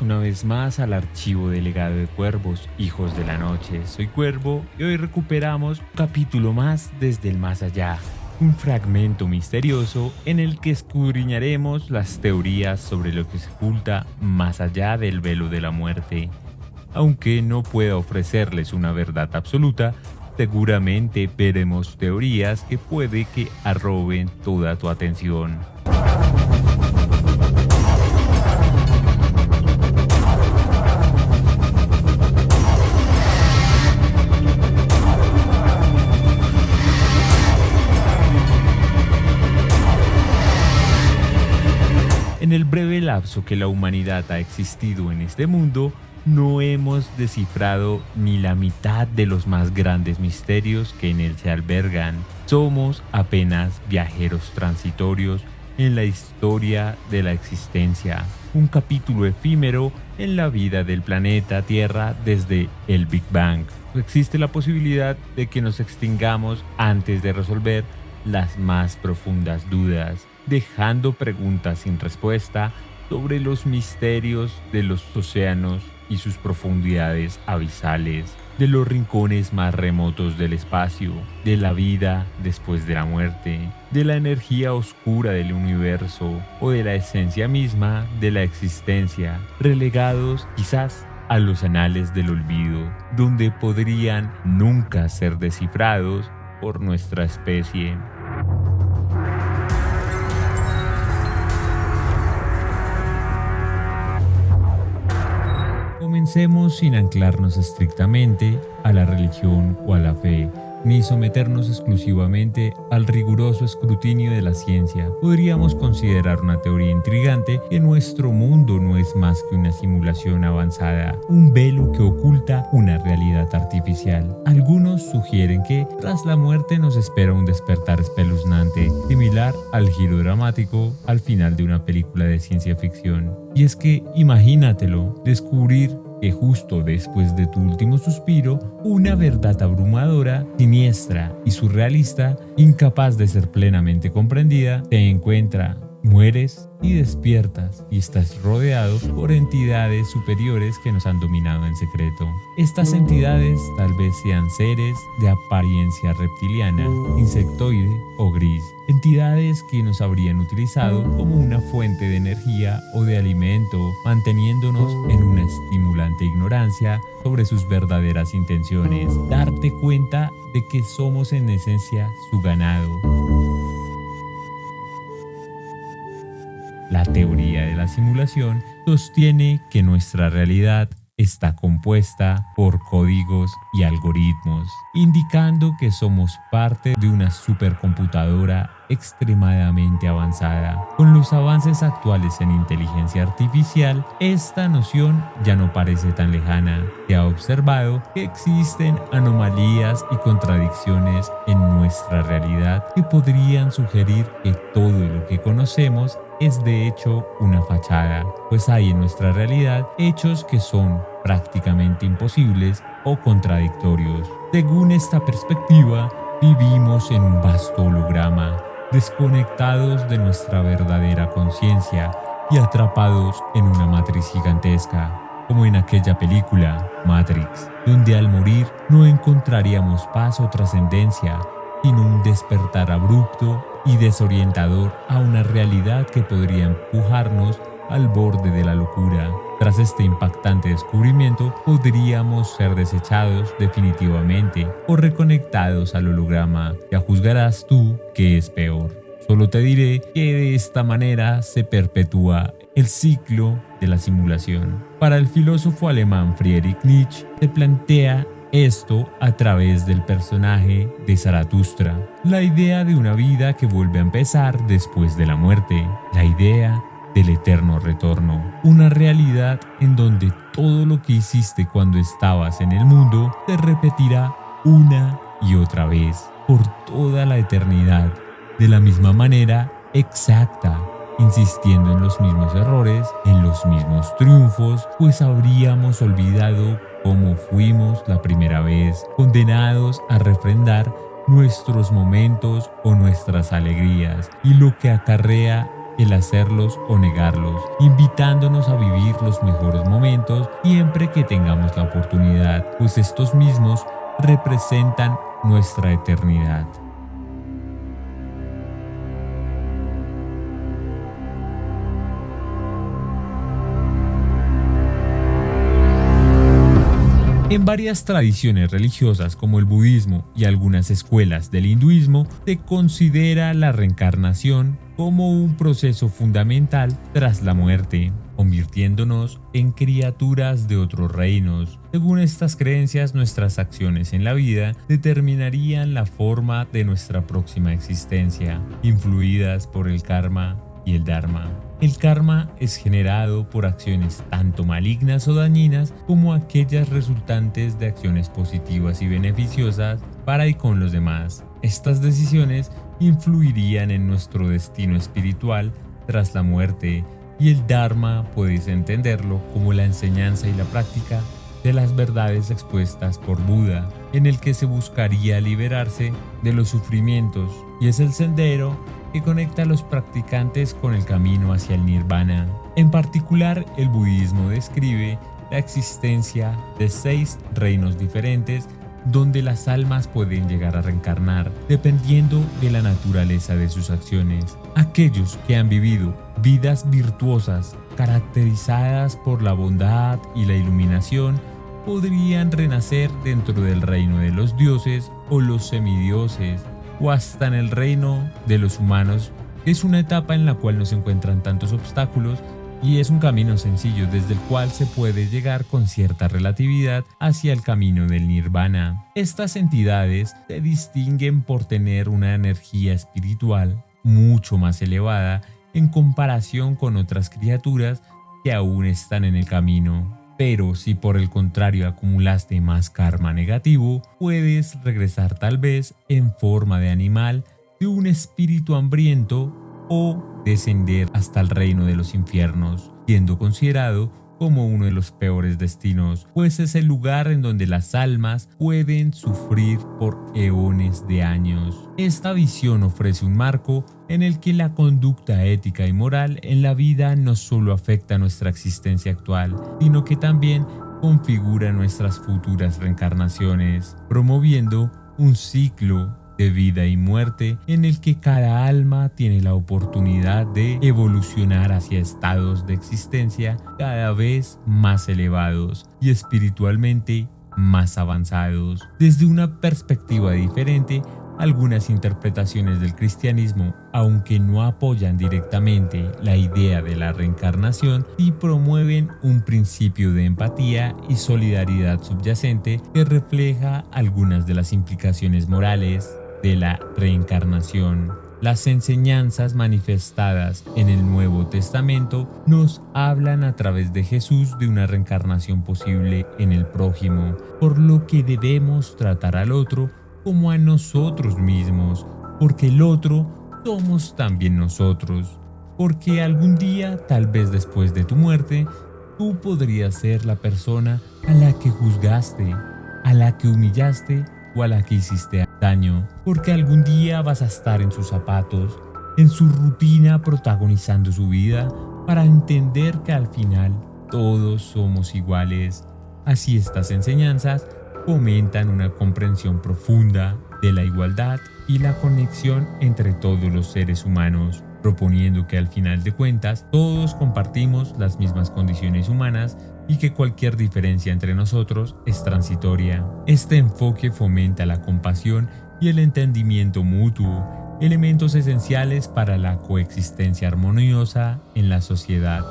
una vez más al archivo de Legado de Cuervos, Hijos de la Noche. Soy Cuervo y hoy recuperamos un capítulo más desde el más allá. Un fragmento misterioso en el que escudriñaremos las teorías sobre lo que se oculta más allá del velo de la muerte. Aunque no pueda ofrecerles una verdad absoluta, seguramente veremos teorías que puede que arroben toda tu atención. En el breve lapso que la humanidad ha existido en este mundo, no hemos descifrado ni la mitad de los más grandes misterios que en él se albergan. Somos apenas viajeros transitorios en la historia de la existencia, un capítulo efímero en la vida del planeta Tierra desde el Big Bang. Existe la posibilidad de que nos extingamos antes de resolver las más profundas dudas, dejando preguntas sin respuesta sobre los misterios de los océanos y sus profundidades abisales, de los rincones más remotos del espacio, de la vida después de la muerte, de la energía oscura del universo o de la esencia misma de la existencia, relegados quizás a los anales del olvido, donde podrían nunca ser descifrados por nuestra especie. Comencemos sin anclarnos estrictamente a la religión o a la fe, ni someternos exclusivamente al riguroso escrutinio de la ciencia. Podríamos considerar una teoría intrigante que nuestro mundo no es más que una simulación avanzada, un velo que oculta una realidad artificial. Algunos sugieren que tras la muerte nos espera un despertar espeluznante, similar al giro dramático al final de una película de ciencia ficción. Y es que imagínatelo, descubrir que justo después de tu último suspiro, una verdad abrumadora, siniestra y surrealista, incapaz de ser plenamente comprendida, te encuentra. Mueres y despiertas y estás rodeado por entidades superiores que nos han dominado en secreto. Estas entidades tal vez sean seres de apariencia reptiliana, insectoide o gris. Entidades que nos habrían utilizado como una fuente de energía o de alimento, manteniéndonos en una estimulante ignorancia sobre sus verdaderas intenciones. Darte cuenta de que somos en esencia su ganado. La teoría de la simulación sostiene que nuestra realidad está compuesta por códigos y algoritmos, indicando que somos parte de una supercomputadora extremadamente avanzada. Con los avances actuales en inteligencia artificial, esta noción ya no parece tan lejana. Se ha observado que existen anomalías y contradicciones en nuestra realidad que podrían sugerir que todo lo que conocemos es de hecho una fachada, pues hay en nuestra realidad hechos que son prácticamente imposibles o contradictorios. Según esta perspectiva, vivimos en un vasto holograma, desconectados de nuestra verdadera conciencia y atrapados en una matriz gigantesca, como en aquella película, Matrix, donde al morir no encontraríamos paz o trascendencia, sino un despertar abrupto y desorientador a una realidad que podría empujarnos al borde de la locura. Tras este impactante descubrimiento, podríamos ser desechados definitivamente o reconectados al holograma. Ya juzgarás tú qué es peor. Solo te diré que de esta manera se perpetúa el ciclo de la simulación. Para el filósofo alemán Friedrich Nietzsche se plantea esto a través del personaje de Zaratustra, la idea de una vida que vuelve a empezar después de la muerte, la idea del eterno retorno, una realidad en donde todo lo que hiciste cuando estabas en el mundo se repetirá una y otra vez por toda la eternidad, de la misma manera exacta, insistiendo en los mismos errores, en los mismos triunfos, pues habríamos olvidado cómo fuimos la primera vez, condenados a refrendar nuestros momentos o nuestras alegrías y lo que acarrea el hacerlos o negarlos, invitándonos a vivir los mejores momentos siempre que tengamos la oportunidad, pues estos mismos representan nuestra eternidad. En varias tradiciones religiosas como el budismo y algunas escuelas del hinduismo se considera la reencarnación como un proceso fundamental tras la muerte, convirtiéndonos en criaturas de otros reinos. Según estas creencias, nuestras acciones en la vida determinarían la forma de nuestra próxima existencia, influidas por el karma y el dharma. El karma es generado por acciones tanto malignas o dañinas como aquellas resultantes de acciones positivas y beneficiosas para y con los demás. Estas decisiones influirían en nuestro destino espiritual tras la muerte, y el dharma puedes entenderlo como la enseñanza y la práctica de las verdades expuestas por Buda, en el que se buscaría liberarse de los sufrimientos, y es el sendero que conecta a los practicantes con el camino hacia el nirvana. En particular, el budismo describe la existencia de 6 reinos diferentes donde las almas pueden llegar a reencarnar dependiendo de la naturaleza de sus acciones. Aquellos que han vivido vidas virtuosas caracterizadas por la bondad y la iluminación podrían renacer dentro del reino de los dioses o los semidioses, o hasta en el reino de los humanos. Es una etapa en la cual no se encuentran tantos obstáculos y es un camino sencillo desde el cual se puede llegar con cierta relatividad hacia el camino del nirvana. Estas entidades se distinguen por tener una energía espiritual mucho más elevada en comparación con otras criaturas que aún están en el camino. Pero si por el contrario acumulaste más karma negativo, puedes regresar tal vez en forma de animal, de un espíritu hambriento, o descender hasta el reino de los infiernos, siendo considerado como uno de los peores destinos, pues es el lugar en donde las almas pueden sufrir por eones de años. Esta visión ofrece un marco en el que la conducta ética y moral en la vida no solo afecta nuestra existencia actual, sino que también configura nuestras futuras reencarnaciones, promoviendo un ciclo de vida y muerte en el que cada alma tiene la oportunidad de evolucionar hacia estados de existencia cada vez más elevados y espiritualmente más avanzados. Desde una perspectiva diferente, algunas interpretaciones del cristianismo, aunque no apoyan directamente la idea de la reencarnación, sí promueven un principio de empatía y solidaridad subyacente que refleja algunas de las implicaciones morales de la reencarnación. Las enseñanzas manifestadas en el Nuevo Testamento nos hablan a través de Jesús de una reencarnación posible en el prójimo, por lo que debemos tratar al otro como a nosotros mismos, porque el otro somos también nosotros, porque algún día, tal vez después de tu muerte, tú podrías ser la persona a la que juzgaste, a la que humillaste o a la que hiciste daño, porque algún día vas a estar en sus zapatos, en su rutina protagonizando su vida, para entender que al final todos somos iguales. Así estas enseñanzas fomentan una comprensión profunda de la igualdad y la conexión entre todos los seres humanos, proponiendo que al final de cuentas todos compartimos las mismas condiciones humanas y que cualquier diferencia entre nosotros es transitoria. Este enfoque fomenta la compasión y el entendimiento mutuo, elementos esenciales para la coexistencia armoniosa en la sociedad.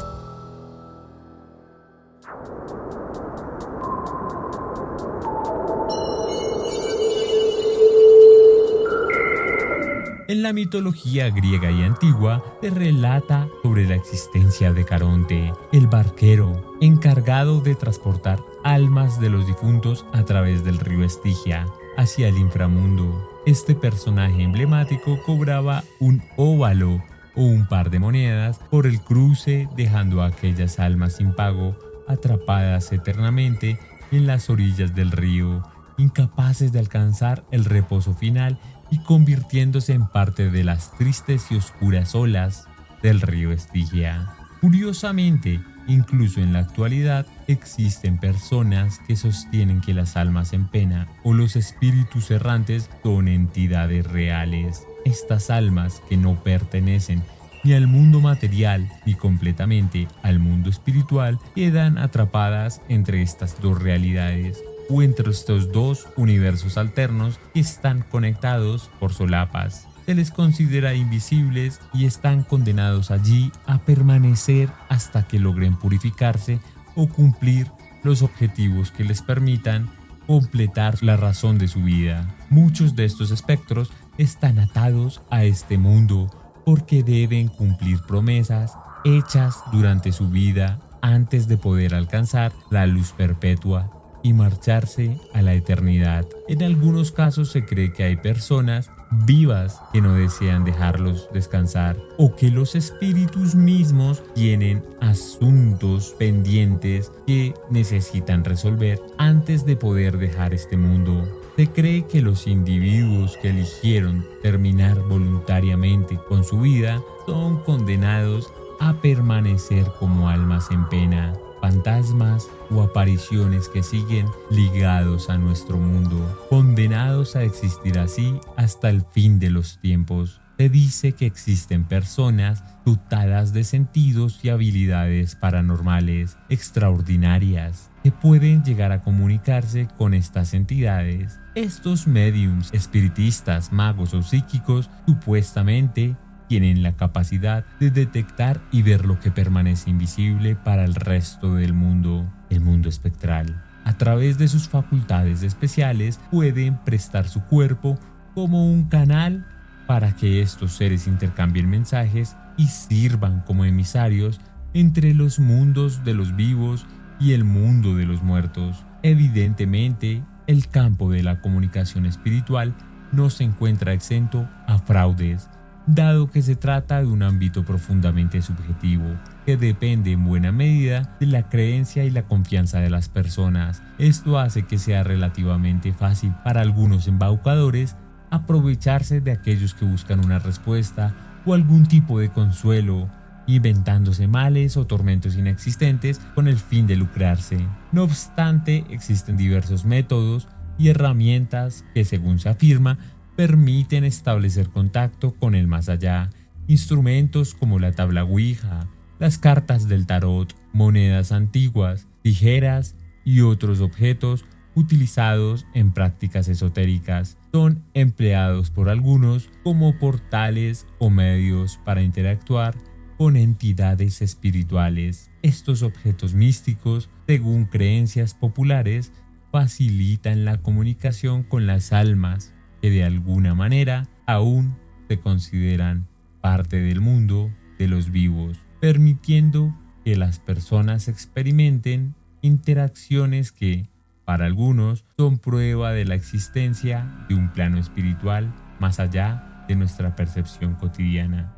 En la mitología griega y antigua se relata sobre la existencia de Caronte, el barquero, encargado de transportar almas de los difuntos a través del río Estigia hacia el inframundo. Este personaje emblemático cobraba un óvalo o un par de monedas por el cruce, dejando a aquellas almas sin pago atrapadas eternamente en las orillas del río, incapaces de alcanzar el reposo final y convirtiéndose en parte de las tristes y oscuras olas del río Estigia. Curiosamente, incluso en la actualidad existen personas que sostienen que las almas en pena o los espíritus errantes son entidades reales. Estas almas que no pertenecen ni al mundo material ni completamente al mundo espiritual quedan atrapadas entre estas dos realidades o entre estos dos universos alternos que están conectados por solapas. Se les considera invisibles y están condenados allí a permanecer hasta que logren purificarse o cumplir los objetivos que les permitan completar la razón de su vida. Muchos de estos espectros están atados a este mundo porque deben cumplir promesas hechas durante su vida antes de poder alcanzar la luz perpetua y marcharse a la eternidad. En algunos casos se cree que hay personas vivas que no desean dejarlos descansar o que los espíritus mismos tienen asuntos pendientes que necesitan resolver antes de poder dejar este mundo. Se cree que los individuos que eligieron terminar voluntariamente con su vida son condenados a permanecer como almas en pena, fantasmas o apariciones que siguen ligados a nuestro mundo, condenados a existir así hasta el fin de los tiempos. Se dice que existen personas dotadas de sentidos y habilidades paranormales extraordinarias que pueden llegar a comunicarse con estas entidades. Estos médiums, espiritistas, magos o psíquicos supuestamente tienen la capacidad de detectar y ver lo que permanece invisible para el resto del mundo, el mundo espectral. A través de sus facultades especiales pueden prestar su cuerpo como un canal para que estos seres intercambien mensajes y sirvan como emisarios entre los mundos de los vivos y el mundo de los muertos. Evidentemente, el campo de la comunicación espiritual no se encuentra exento a fraudes, dado que se trata de un ámbito profundamente subjetivo, que depende en buena medida de la creencia y la confianza de las personas. Esto hace que sea relativamente fácil para algunos embaucadores aprovecharse de aquellos que buscan una respuesta o algún tipo de consuelo, inventándose males o tormentos inexistentes con el fin de lucrarse. No obstante, existen diversos métodos y herramientas que, según se afirma, permiten establecer contacto con el más allá. Instrumentos como la tabla Ouija, las cartas del tarot, monedas antiguas, tijeras y otros objetos utilizados en prácticas esotéricas son empleados por algunos como portales o medios para interactuar con entidades espirituales. Estos objetos místicos, según creencias populares, facilitan la comunicación con las almas que de alguna manera aún se consideran parte del mundo de los vivos, permitiendo que las personas experimenten interacciones que, para algunos, son prueba de la existencia de un plano espiritual más allá de nuestra percepción cotidiana.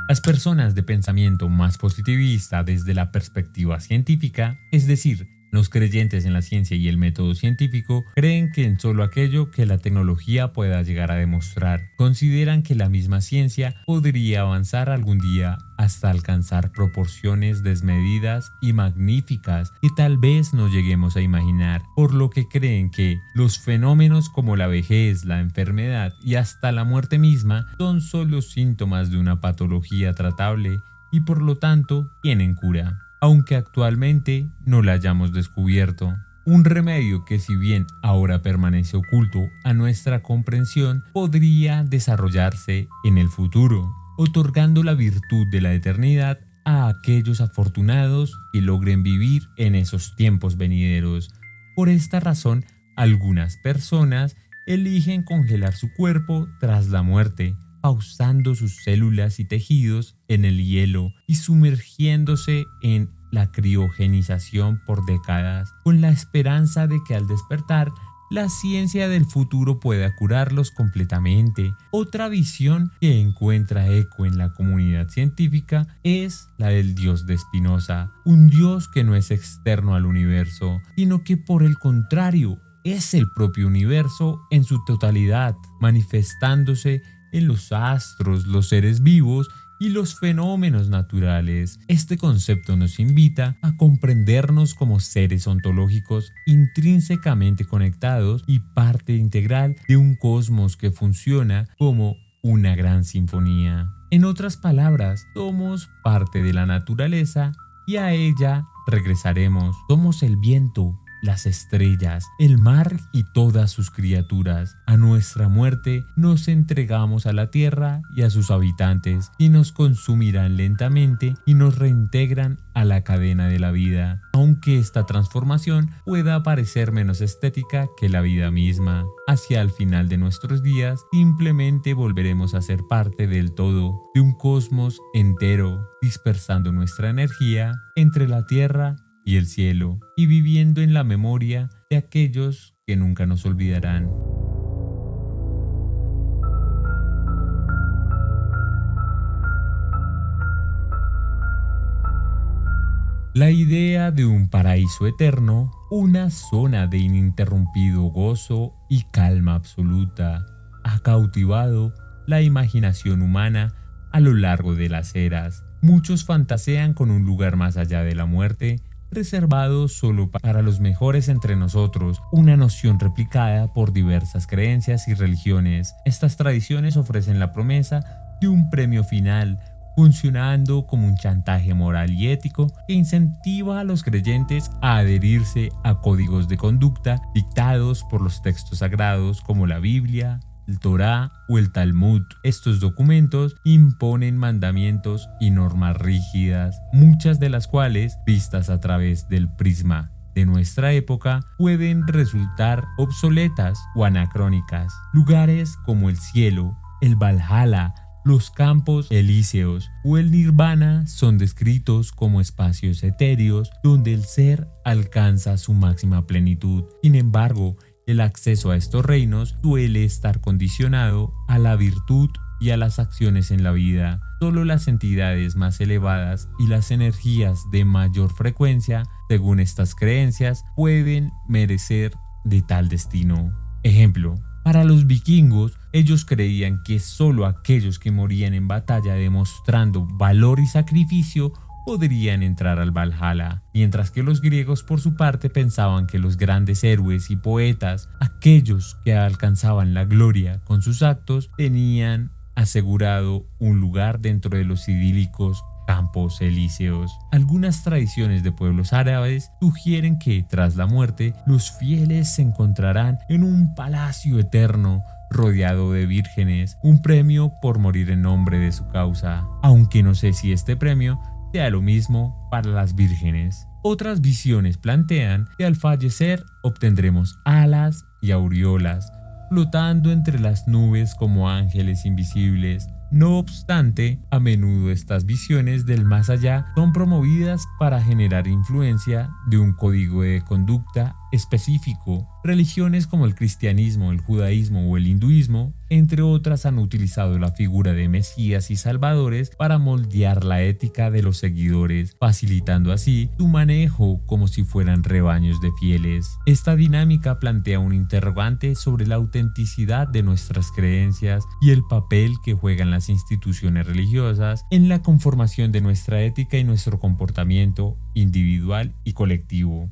Las personas de pensamiento más positivista desde la perspectiva científica, es decir, los creyentes en la ciencia y el método científico, creen que en solo aquello que la tecnología pueda llegar a demostrar. Consideran que la misma ciencia podría avanzar algún día hasta alcanzar proporciones desmedidas y magníficas que tal vez no lleguemos a imaginar, por lo que creen que los fenómenos como la vejez, la enfermedad y hasta la muerte misma son solo síntomas de una patología tratable y por lo tanto tienen cura, aunque actualmente no la hayamos descubierto. Un remedio que, si bien ahora permanece oculto a nuestra comprensión, podría desarrollarse en el futuro, otorgando la virtud de la eternidad a aquellos afortunados que logren vivir en esos tiempos venideros. Por esta razón, algunas personas eligen congelar su cuerpo tras la muerte, pausando sus células y tejidos en el hielo y sumergiéndose en la criogenización por décadas, con la esperanza de que al despertar la ciencia del futuro pueda curarlos completamente. Otra visión que encuentra eco en la comunidad científica es la del Dios de Spinoza, un Dios que no es externo al universo, sino que por el contrario es el propio universo en su totalidad, manifestándose en los astros, los seres vivos y los fenómenos naturales. Este concepto nos invita a comprendernos como seres ontológicos intrínsecamente conectados y parte integral de un cosmos que funciona como una gran sinfonía. En otras palabras, somos parte de la naturaleza y a ella regresaremos. Somos el viento, las estrellas, el mar y todas sus criaturas. A nuestra muerte nos entregamos a la tierra y a sus habitantes, y nos consumirán lentamente y nos reintegran a la cadena de la vida, aunque esta transformación pueda parecer menos estética que la vida misma. Hacia el final de nuestros días, simplemente volveremos a ser parte del todo, de un cosmos entero, dispersando nuestra energía entre la tierra y el cielo, y viviendo en la memoria de aquellos que nunca nos olvidarán. La idea de un paraíso eterno, una zona de ininterrumpido gozo y calma absoluta, ha cautivado la imaginación humana a lo largo de las eras. Muchos fantasean con un lugar más allá de la muerte, reservado solo para los mejores entre nosotros, una noción replicada por diversas creencias y religiones. Estas tradiciones ofrecen la promesa de un premio final, funcionando como un chantaje moral y ético que incentiva a los creyentes a adherirse a códigos de conducta dictados por los textos sagrados como la Biblia, el Torá o el Talmud. Estos documentos imponen mandamientos y normas rígidas, muchas de las cuales, vistas a través del prisma de nuestra época, pueden resultar obsoletas o anacrónicas. Lugares como el cielo, el Valhalla, los campos elíseos o el nirvana son descritos como espacios etéreos donde el ser alcanza su máxima plenitud. Sin embargo, el acceso a estos reinos suele estar condicionado a la virtud y a las acciones en la vida. Solo las entidades más elevadas y las energías de mayor frecuencia, según estas creencias, pueden merecer de tal destino. Ejemplo, para los vikingos, ellos creían que solo aquellos que morían en batalla demostrando valor y sacrificio podrían entrar al Valhalla, mientras que los griegos por su parte pensaban que los grandes héroes y poetas, aquellos que alcanzaban la gloria con sus actos, tenían asegurado un lugar dentro de los idílicos campos elíseos. Algunas tradiciones de pueblos árabes sugieren que tras la muerte los fieles se encontrarán en un palacio eterno rodeado de vírgenes, un premio por morir en nombre de su causa, aunque no sé si este premio sea lo mismo para las vírgenes. Otras visiones plantean que al fallecer obtendremos alas y aureolas, flotando entre las nubes como ángeles invisibles. No obstante, a menudo estas visiones del más allá son promovidas para generar influencia de un código de conducta específico. Religiones como el cristianismo, el judaísmo o el hinduismo, entre otras, han utilizado la figura de mesías y salvadores para moldear la ética de los seguidores, facilitando así su manejo como si fueran rebaños de fieles. Esta dinámica plantea un interrogante sobre la autenticidad de nuestras creencias y el papel que juegan las instituciones religiosas en la conformación de nuestra ética y nuestro comportamiento individual y colectivo.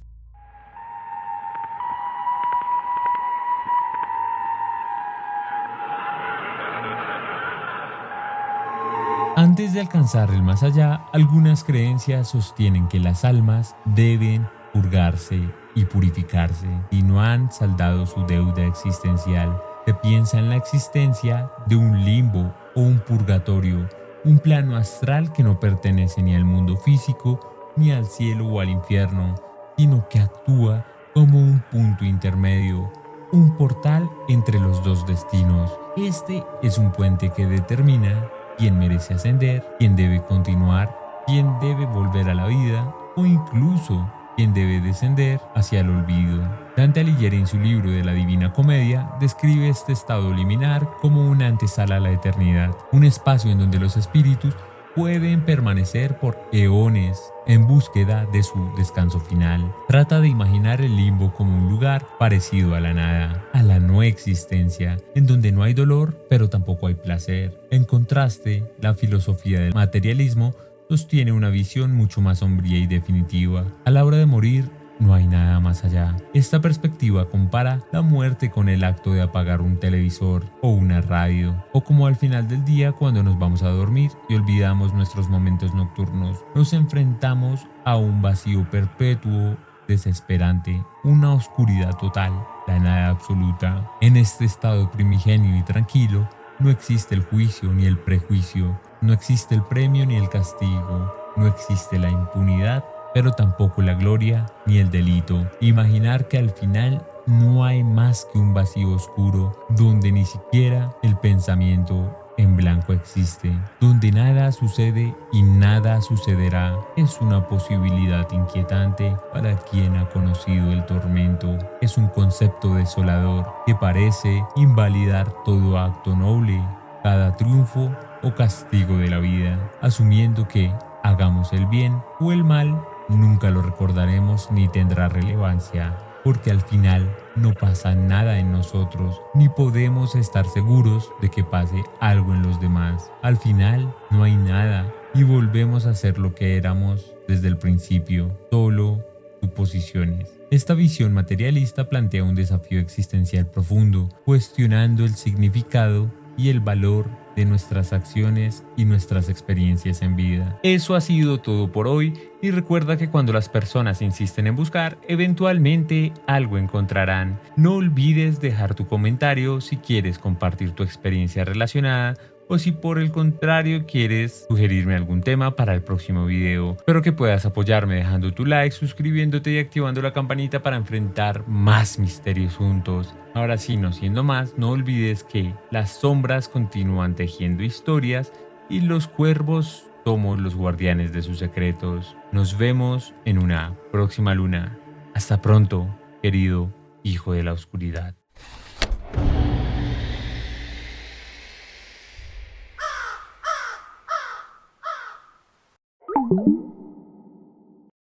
Antes de alcanzar el más allá, algunas creencias sostienen que las almas deben purgarse y purificarse y no han saldado su deuda existencial. Se piensa en la existencia de un limbo o un purgatorio, un plano astral que no pertenece ni al mundo físico, ni al cielo o al infierno, sino que actúa como un punto intermedio, un portal entre los dos destinos. Este es un puente que determina quién merece ascender, quién debe continuar, quién debe volver a la vida o incluso quien debe descender hacia el olvido. Dante Alighieri, en su libro de la Divina Comedia, describe este estado liminar como una antesala a la eternidad, un espacio en donde los espíritus pueden permanecer por eones en búsqueda de su descanso final. Trata de imaginar el limbo como un lugar parecido a la nada, a la no existencia, en donde no hay dolor, pero tampoco hay placer. En contraste, la filosofía del materialismo sostiene una visión mucho más sombría y definitiva. A la hora de morir, no hay nada más allá. Esta perspectiva compara la muerte con el acto de apagar un televisor o una radio, o como al final del día cuando nos vamos a dormir y olvidamos nuestros momentos nocturnos. Nos enfrentamos a un vacío perpetuo, desesperante, una oscuridad total, la nada absoluta. En este estado primigenio y tranquilo, no existe el juicio ni el prejuicio, no existe el premio ni el castigo, no existe la impunidad, pero tampoco la gloria ni el delito. Imaginar que al final no hay más que un vacío oscuro, donde ni siquiera el pensamiento en blanco existe, donde nada sucede y nada sucederá, es una posibilidad inquietante para quien ha conocido el tormento. Es un concepto desolador que parece invalidar todo acto noble, cada triunfo o castigo de la vida, asumiendo que hagamos el bien o el mal, nunca lo recordaremos ni tendrá relevancia, porque al final no pasa nada en nosotros, ni podemos estar seguros de que pase algo en los demás. Al final no hay nada y volvemos a ser lo que éramos desde el principio, solo suposiciones. Esta visión materialista plantea un desafío existencial profundo, cuestionando el significado y el valor de nuestras acciones y nuestras experiencias en vida. Eso ha sido todo por hoy y recuerda que cuando las personas insisten en buscar, eventualmente algo encontrarán. No olvides dejar tu comentario si quieres compartir tu experiencia relacionada o si por el contrario quieres sugerirme algún tema para el próximo video. Espero que puedas apoyarme dejando tu like, suscribiéndote y activando la campanita para enfrentar más misterios juntos. Ahora sí, no siendo más, no olvides que las sombras continúan tejiendo historias y los cuervos somos los guardianes de sus secretos. Nos vemos en una próxima luna. Hasta pronto, querido hijo de la oscuridad.